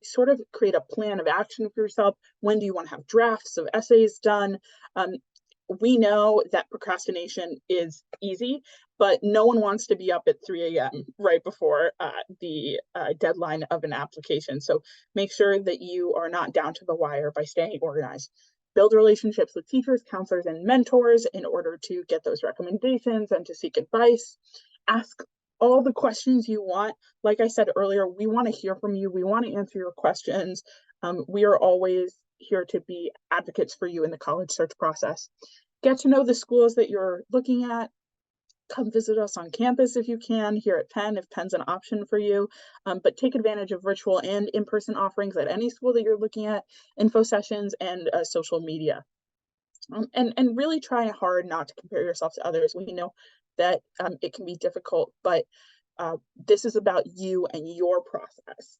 sort of create a plan of action for yourself. When do you want to have drafts of essays done? We know that procrastination is easy, but no one wants to be up at 3 a.m. right before the deadline of an application. So make sure that you are not down to the wire by staying organized. Build relationships with teachers, counselors, and mentors in order to get those recommendations and to seek advice. Ask all the questions you want. Like I said earlier, we want to hear from you. We want to answer your questions. We are always here to be advocates for you in the college search process. Get to know the schools that you're looking at. Come visit us on campus if you can, here at Penn, if Penn's an option for you. But take advantage of virtual and in-person offerings at any school that you're looking at, info sessions, and social media. And really try hard not to compare yourself to others. We know that it can be difficult, but this is about you and your process,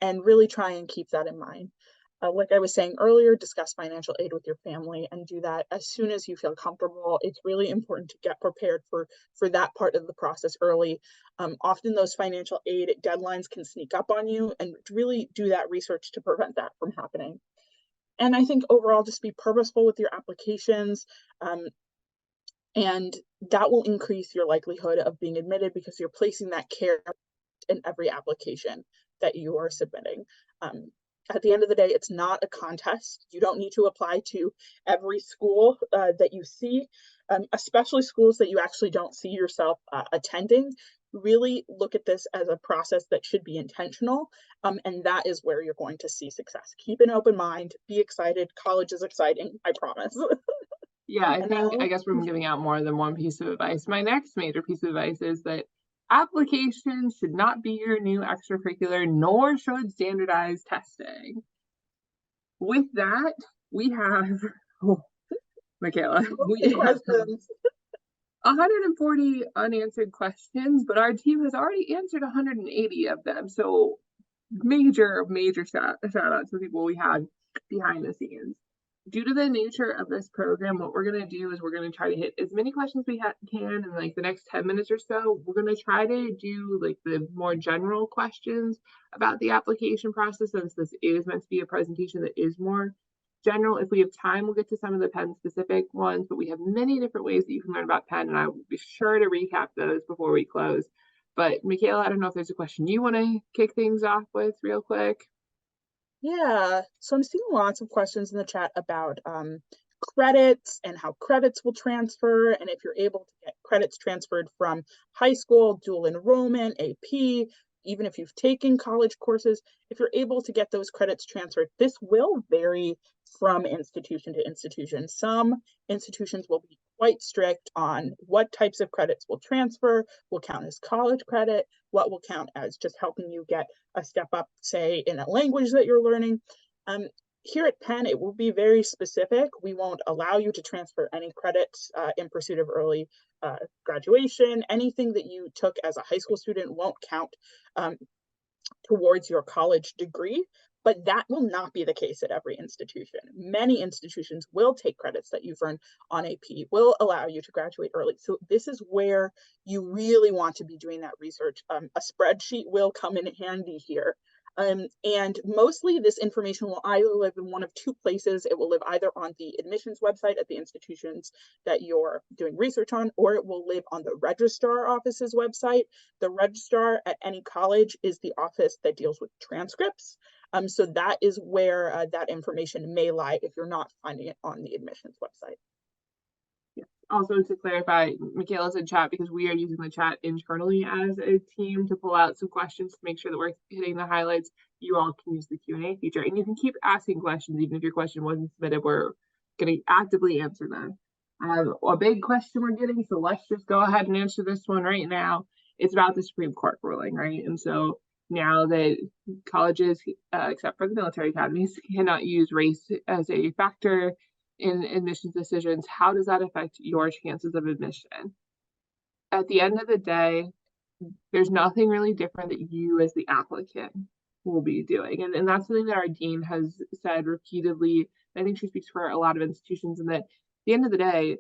and really try and keep that in mind. Like I was saying earlier, discuss financial aid with your family and do that as soon as you feel comfortable. It's really important to get prepared for that part of the process early. Often those financial aid deadlines can sneak up on you, and really do that research to prevent that from happening. And I think overall, just be purposeful with your applications. And that will increase your likelihood of being admitted, because you're placing that care in every application that you are submitting. At the end of the day, it's not a contest. You don't need to apply to every school that you see, especially schools that you actually don't see yourself attending. Really look at this as a process that should be intentional, and that is where you're going to see success. Keep an open mind, be excited. College is exciting, I promise. Yeah, I guess we're giving out more than one piece of advice. My next major piece of advice is that applications should not be your new extracurricular, nor should standardized testing. With that, we have, Michaela, we have 140 unanswered questions, but our team has already answered 180 of them. So major shout out to the people we had behind the scenes. Due to the nature of this program, what we're going to do is we're going to try to hit as many questions we can in like the next 10 minutes or so. We're going to try to do like the more general questions about the application process, since this is meant to be a presentation that is more general. If we have time, we'll get to some of the Penn specific ones, but we have many different ways that you can learn about Penn, and I will be sure to recap those before we close. But Michaela, I don't know if there's a question you want to kick things off with real quick. Yeah, so I'm seeing lots of questions in the chat about credits and how credits will transfer, and if you're able to get credits transferred from high school, dual enrollment, AP, even if you've taken college courses, if you're able to get those credits transferred. This will vary from institution to institution. Some institutions will be quite strict on what types of credits will transfer, will count as college credit, what will count as just helping you get a step up, say, in a language that you're learning. Here at Penn, it will be very specific. We won't allow you to transfer any credits in pursuit of early graduation. Anything that you took as a high school student won't count towards your college degree, but that will not be the case at every institution. Many institutions will take credits that you've earned on AP, will allow you to graduate early. So this is where you really want to be doing that research. A spreadsheet will come in handy here. And mostly this information will either live in one of two places. It will live either on the admissions website at the institutions that you're doing research on, or it will live on the registrar office's website. The registrar at any college is the office that deals with transcripts. So that is where that information may lie if you're not finding it on the admissions website. Also, to clarify, Michaela's in chat because we are using the chat internally as a team to pull out some questions to make sure that we're hitting the highlights. You all can use the Q&A feature, and you can keep asking questions even if your question wasn't submitted. We're going to actively answer them. A big question we're getting, so let's just go ahead and answer this one right now. It's about the Supreme Court ruling, right? And so now that colleges, except for the military academies, cannot use race as a factor in admissions decisions, how does that affect your chances of admission? At the end of the day, there's nothing really different that you as the applicant will be doing. And that's something that our dean has said repeatedly. I think she speaks for a lot of institutions, and that at the end of the day,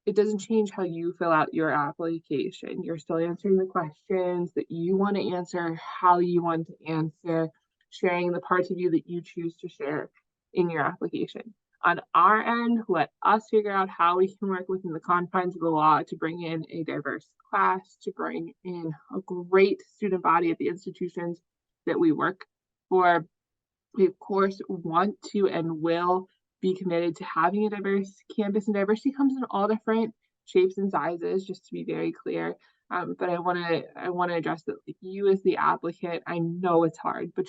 it doesn't change how you fill out your application. You're still answering the questions that you want to answer, how you want to answer, sharing the parts of you that you choose to share in your application. On our end, let us figure out how we can work within the confines of the law to bring in a diverse class, to bring in a great student body at the institutions that we work for. We, of course, want to and will be committed to having a diverse campus, and diversity comes in all different shapes and sizes, just to be very clear. But I want to address that, like, you as the applicant, I know it's hard, but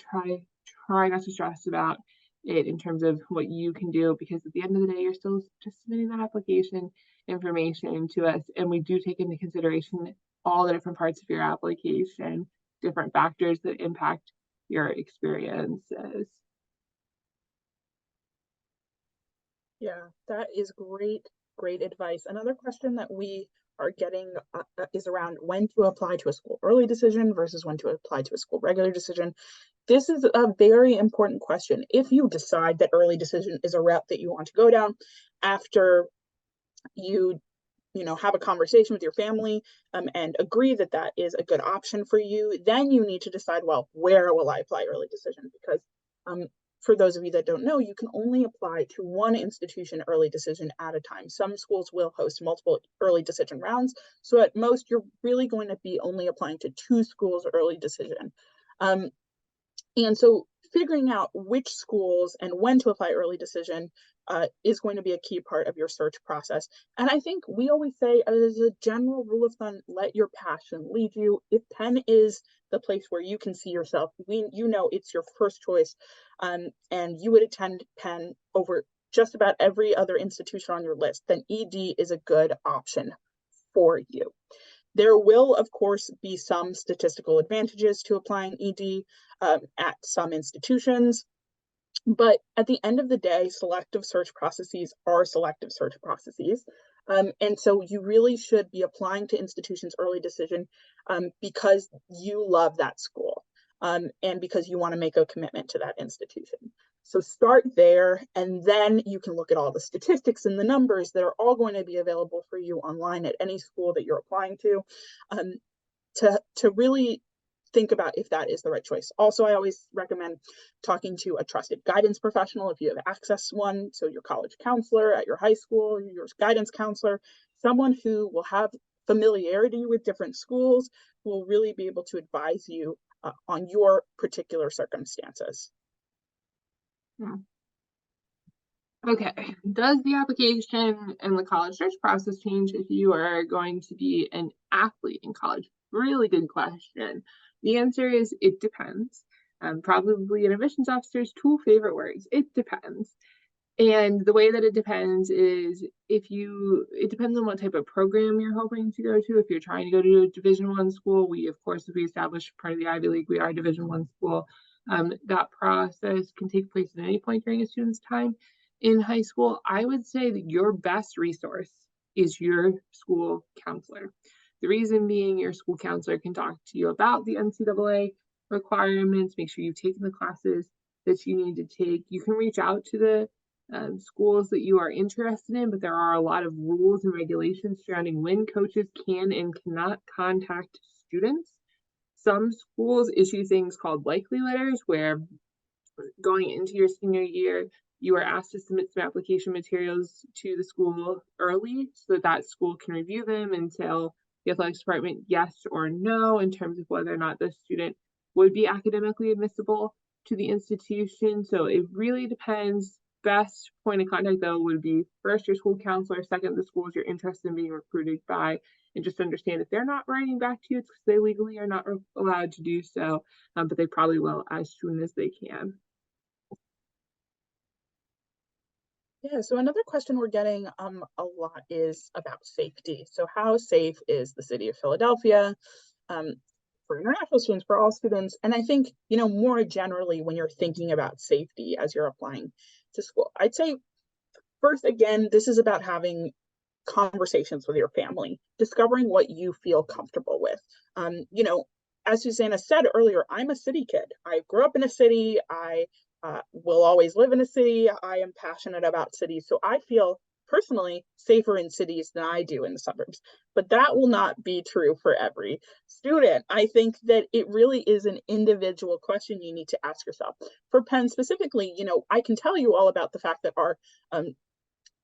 try not to stress about it in terms of what you can do, because at the end of the day, you're still just submitting that application information to us, and we do take into consideration all the different parts of your application, different factors that impact your experiences. Yeah, that is great advice. Another question that we are getting is around when to apply to a school early decision versus when to apply to a school regular decision. This is a very important question. If you decide that early decision is a route that you want to go down after you have a conversation with your family and agree that that is a good option for you, then you need to decide, well, where will I apply early decision? Because for those of you that don't know, you can only apply to one institution early decision at a time. Some schools will host multiple early decision rounds. So at most, you're really going to be only applying to 2 schools early decision. And so figuring out which schools and when to apply early decision is going to be a key part of your search process. And I think we always say, as a general rule of thumb, let your passion lead you. If Penn is the place where you can see yourself, it's your first choice, and you would attend Penn over just about every other institution on your list, then ED is a good option for you. There will, of course, be some statistical advantages to applying ED at some institutions, but at the end of the day, selective search processes are selective search processes. And so you really should be applying to institutions early decision because you love that school and because you want to make a commitment to that institution. So start there, and then you can look at all the statistics and the numbers that are all going to be available for you online at any school that you're applying to really think about if that is the right choice. Also, I always recommend talking to a trusted guidance professional if you have access to one. So your college counselor at your high school, your guidance counselor, someone who will have familiarity with different schools, who will really be able to advise you on your particular circumstances. Okay, does the application and the college search process change if you are going to be an athlete in college? Really good question. The answer is it depends. Probably an admissions officer's 2 favorite words. It depends. And the way that it depends is it depends on what type of program you're hoping to go to. If you're trying to go to a Division I school, if we established part of the Ivy League, we are a Division I school. That process can take place at any point during a student's time in high school. I would say that your best resource is your school counselor. The reason being, your school counselor can talk to you about the NCAA requirements, make sure you've taken the classes that you need to take. You can reach out to the schools that you are interested in, but there are a lot of rules and regulations surrounding when coaches can and cannot contact students. Some schools issue things called likely letters, where going into your senior year, you are asked to submit some application materials to the school early so that school can review them and tell the athletics department yes or no in terms of whether or not the student would be academically admissible to the institution. So it really depends. Best point of contact, though, would be first your school counselor, second the schools you're interested in being recruited by, and just understand if they're not writing back to you, it's because they legally are not allowed to do so, but they probably will as soon as they can. Yeah, so another question we're getting a lot is about safety. So how safe is the city of Philadelphia for international students, for all students. And I think, more generally, when you're thinking about safety as you're applying to school, I'd say first, again, this is about having conversations with your family, discovering what you feel comfortable with. As Susanna said earlier, I'm a city kid. I grew up in a city. I will always live in a city. I am passionate about cities. So I feel personally safer in cities than I do in the suburbs. But that will not be true for every student. I think that it really is an individual question you need to ask yourself. For Penn specifically, I can tell you all about the fact that our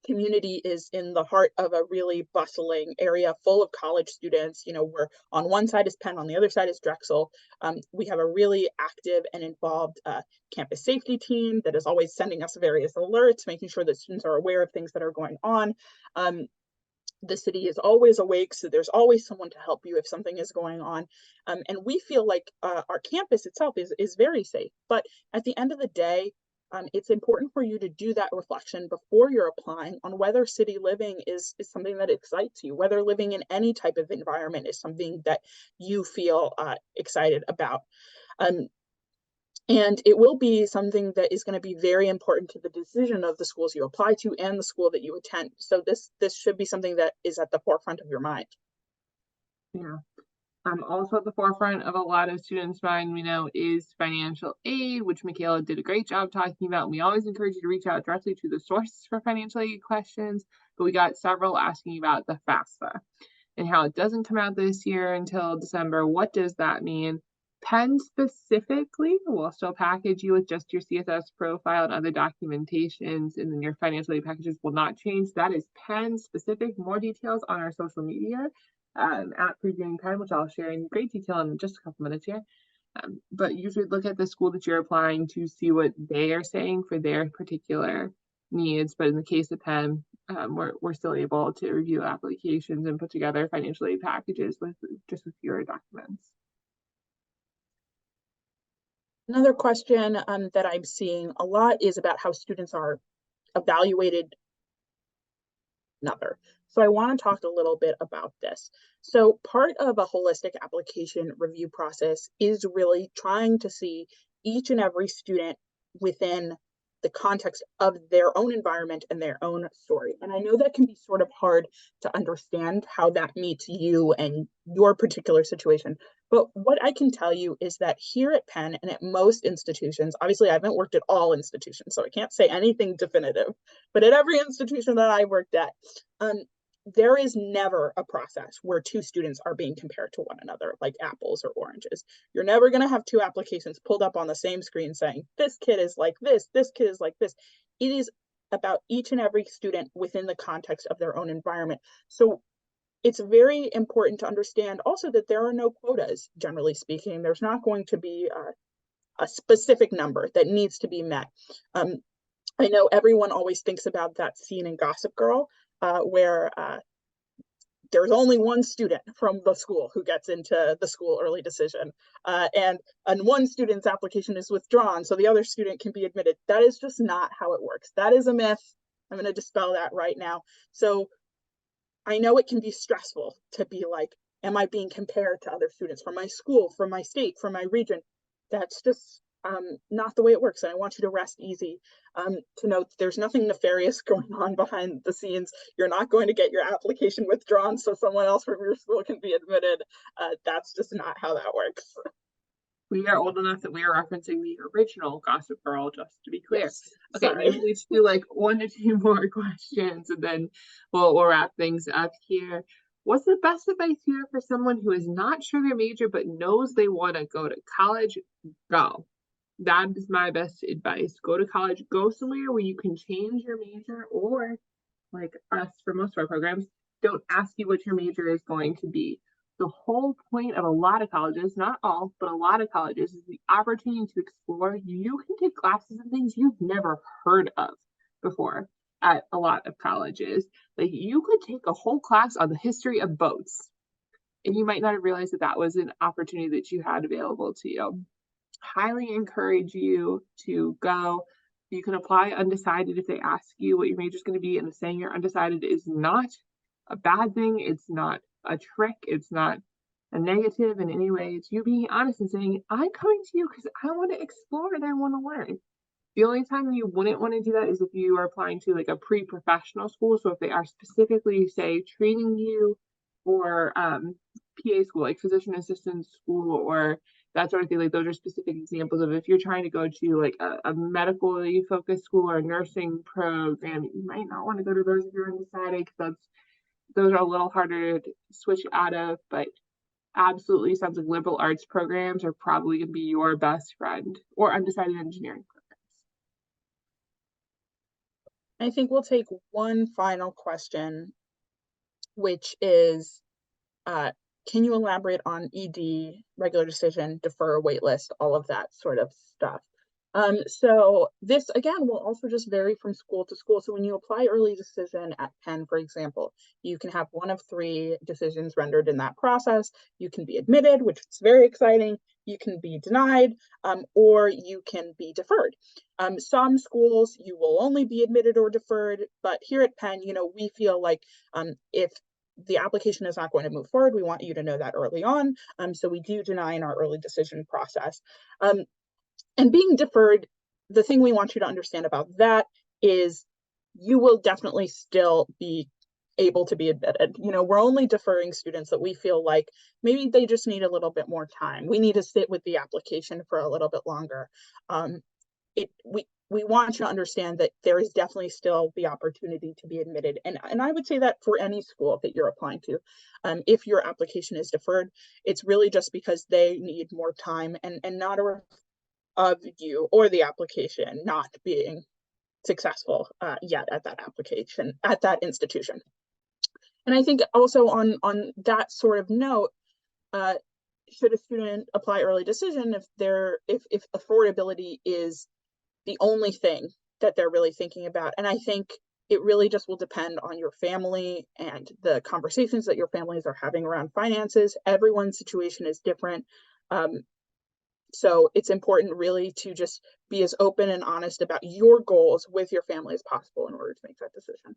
community is in the heart of a really bustling area full of college students. We're on one side is Penn, on the other side is Drexel. We have a really active and involved campus safety team that is always sending us various alerts, making sure that students are aware of things that are going on. The city is always awake, so there's always someone to help you if something is going on. And we feel like our campus itself is very safe. But at the end of the day, it's important for you to do that reflection before you're applying on whether city living is something that excites you, whether living in any type of environment is something that you feel excited about. And it will be something that is going to be very important to the decision of the schools you apply to and the school that you attend. So this should be something that is at the forefront of your mind. Yeah. Also at the forefront of a lot of students' mind, we know, is financial aid, which Michaela did a great job talking about. We always encourage you to reach out directly to the source for financial aid questions, but we got several asking about the FAFSA and how it doesn't come out this year until December. What does that mean? Penn specifically will still package you with just your CSS profile and other documentations, and then your financial aid packages will not change. That is Penn specific. More details on our social media at Previewing Penn, which I'll share in great detail in just a couple minutes here. But you should look at the school that you're applying to see what they are saying for their particular needs. But in the case of Penn, we're still able to review applications and put together financial aid packages with fewer documents. Another question that I'm seeing a lot is about how students are evaluated. So I want to talk a little bit about this. So part of a holistic application review process is really trying to see each and every student within the context of their own environment and their own story. And I know that can be sort of hard to understand how that meets you and your particular situation. But what I can tell you is that here at Penn and at most institutions, obviously I haven't worked at all institutions, so I can't say anything definitive, but at every institution that I worked at, there is never a process where two students are being compared to one another like apples or oranges. You're never going to have two applications pulled up on the same screen saying, this kid is like this kid is like this. It is about each and every student within the context of their own environment. So it's very important to understand also that there are no quotas, generally speaking. There's not going to be a specific number that needs to be met. I know everyone always thinks about that scene in Gossip Girl where there's only one student from the school who gets into the school early decision, and one student's application is withdrawn so the other student can be admitted. That is just not how it works. That is a myth. I'm going to dispel that right now. So I know it can be stressful to be like, am I being compared to other students from my school, from my state, from my region? That's just not the way it works. And I want you to rest easy to note there's nothing nefarious going on behind the scenes. You're not going to get your application withdrawn so someone else from your school can be admitted. That's just not how that works. We are old enough that we are referencing the original Gossip Girl, just to be clear. Yes, okay, maybe let's do like 1 to 2 more questions and then we'll wrap things up here. What's the best advice here for someone who is not sure their major but knows they want to go to college? Go. That is my best advice. Go to college, go somewhere where you can change your major, or like us for most of our programs, don't ask you what your major is going to be. The whole point of a lot of colleges, not all, but a lot of colleges, is the opportunity to explore. You can take classes and things you've never heard of before at a lot of colleges. Like you could take a whole class on the history of boats, and you might not have realized that that was an opportunity that you had available to you. Highly encourage you to go. You can apply undecided if they ask you what your major is going to be, and saying you're undecided is not a bad thing. It's not a trick. It's not a negative in any way. It's you being honest and saying, I'm coming to you because I want to explore and I want to learn. The only time you wouldn't want to do that is if you are applying to like a pre-professional school. So if they are specifically, say, training you for PA school, like physician assistant school or that sort of thing. Like those are specific examples of if you're trying to go to like a medically focused school or a nursing program, you might not want to go to those if you're undecided because those are a little harder to switch out of, but absolutely sounds like liberal arts programs are probably going to be your best friend, or undecided engineering I think we'll take one final question, which is, can you elaborate on ED, regular decision, defer, waitlist, all of that sort of stuff? So this, again, will also just vary from school to school. So when you apply early decision at Penn, for example, you can have one of 3 decisions rendered in that process. You can be admitted, which is very exciting. You can be denied, or you can be deferred. Some schools, you will only be admitted or deferred, but here at Penn, we feel like if the application is not going to move forward, we want you to know that early on. So we do deny in our early decision process. And being deferred, the thing we want you to understand about that is you will definitely still be able to be admitted. We're only deferring students that we feel like maybe they just need a little bit more time. We need to sit with the application for a little bit longer. We want you to understand that there is definitely still the opportunity to be admitted. And I would say that for any school that you're applying to, if your application is deferred, it's really just because they need more time and not a of you or the application not being successful yet at that application, at that institution. And I think also on that sort of note, should a student apply early decision if affordability is the only thing that they're really thinking about? And I think it really just will depend on your family and the conversations that your families are having around finances. Everyone's situation is different. So it's important really to just be as open and honest about your goals with your family as possible in order to make that decision.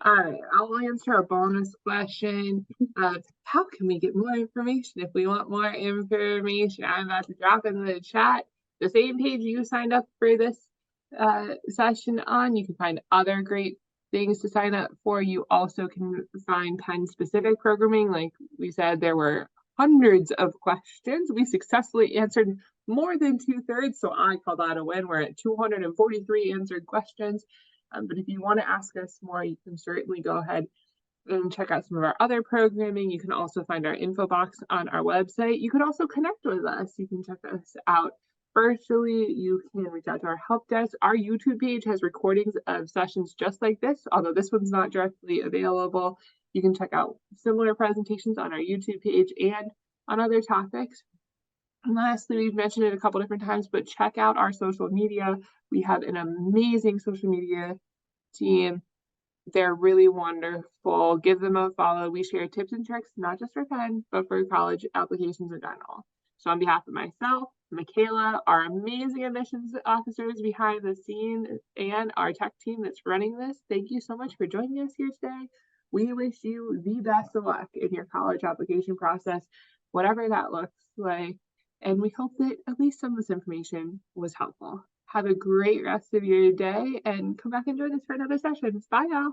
All right, I'll answer a bonus question of how can we get more information if we want more information. I'm about to drop in the chat the same page you signed up for this session on. You can find other great things to sign up for. You also can find Penn specific programming. Like we said, there were hundreds of questions. We successfully answered more than 2/3, so I call that a win. We're at 243 answered questions. But if you want to ask us more, you can certainly go ahead and check out some of our other programming. You can also find our info box on our website. You can also connect with us. You can check us out virtually. You can reach out to our help desk. Our YouTube page has recordings of sessions just like this, although this one's not directly available. You can check out similar presentations on our YouTube page and on other topics. And lastly, we've mentioned it a couple different times, but check out our social media. We have an amazing social media team. They're really wonderful. Give them a follow. We share tips and tricks, not just for Penn, but for college applications in general. So on behalf of myself, Michaela, our amazing admissions officers behind the scenes, and our tech team that's running this, thank you so much for joining us here today. We wish you the best of luck in your college application process, whatever that looks like. And we hope that at least some of this information was helpful. Have a great rest of your day and come back and join us for another session. Bye, y'all.